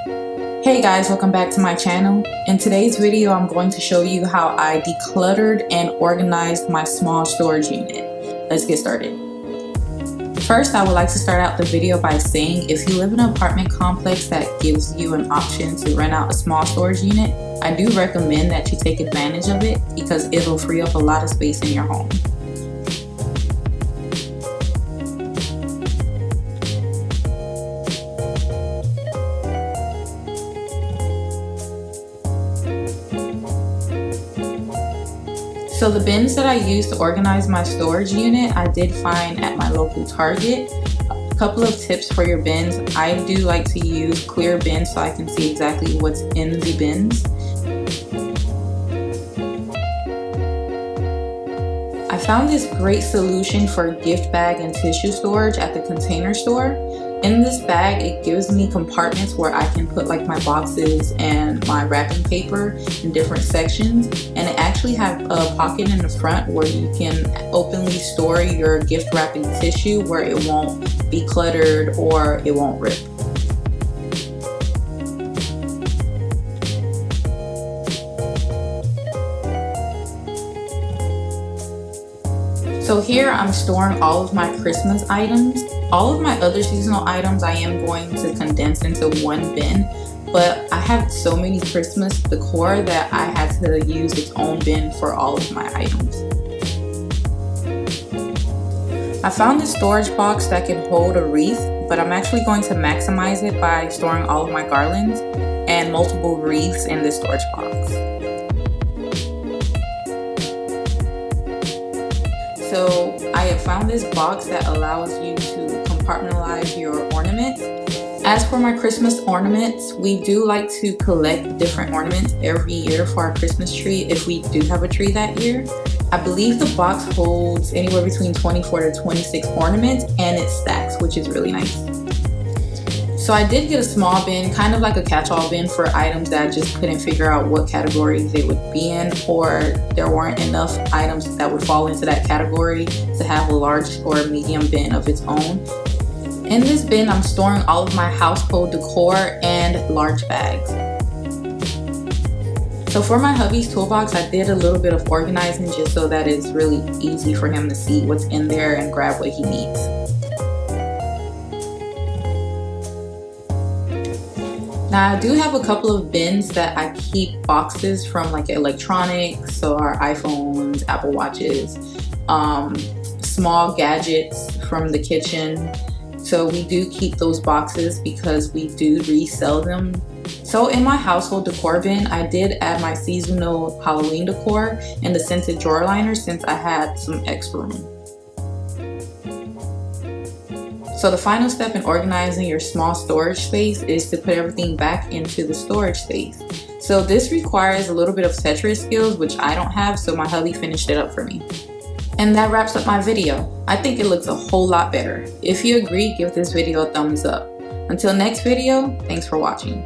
Hey guys, welcome back to my channel. In today's video, I'm going to show you how I decluttered and organized my small storage unit. Let's get started. First, I would like to start out the video by saying if you live in an apartment complex that gives you an option to rent out a small storage unit, I do recommend that you take advantage of it because it'll free up a lot of space in your home. So the bins that I use to organize my storage unit, I did find at my local Target. A couple of tips for your bins. I do like to use clear bins so I can see exactly what's in the bins. I found this great solution for gift bag and tissue storage at the Container Store. In this bag, it gives me compartments where I can put like my boxes and my wrapping paper in different sections, and it actually has a pocket in the front where you can openly store your gift wrapping tissue where it won't be cluttered or it won't rip. So here I'm storing all of my Christmas items. All of my other seasonal items I am going to condense into one bin, but I have so many Christmas decor that I had to use its own bin for all of my items. I found this storage box that can hold a wreath, but I'm actually going to maximize it by storing all of my garlands and multiple wreaths in this storage box. So I have found this box that allows you to compartmentalize your ornaments. As for my Christmas ornaments, we do like to collect different ornaments every year for our Christmas tree if we do have a tree that year. I believe the box holds anywhere between 24 to 26 ornaments and it stacks, which is really nice. So I did get a small bin, kind of like a catch-all bin for items that I just couldn't figure out what categories they would be in, or there weren't enough items that would fall into that category to have a large or medium bin of its own. In this bin, I'm storing all of my household decor and large bags. So for my hubby's toolbox, I did a little bit of organizing just so that it's really easy for him to see what's in there and grab what he needs. Now I do have a couple of bins that I keep boxes from, like electronics, so our iPhones, Apple Watches, small gadgets from the kitchen. So we do keep those boxes because we do resell them. So in my household decor bin, I did add my seasonal Halloween decor and the scented drawer liner since I had some extra room. So the final step in organizing your small storage space is to put everything back into the storage space. So this requires a little bit of Tetris skills, which I don't have, so my hubby finished it up for me. And that wraps up my video. I think it looks a whole lot better. If you agree, give this video a thumbs up. Until next video, thanks for watching.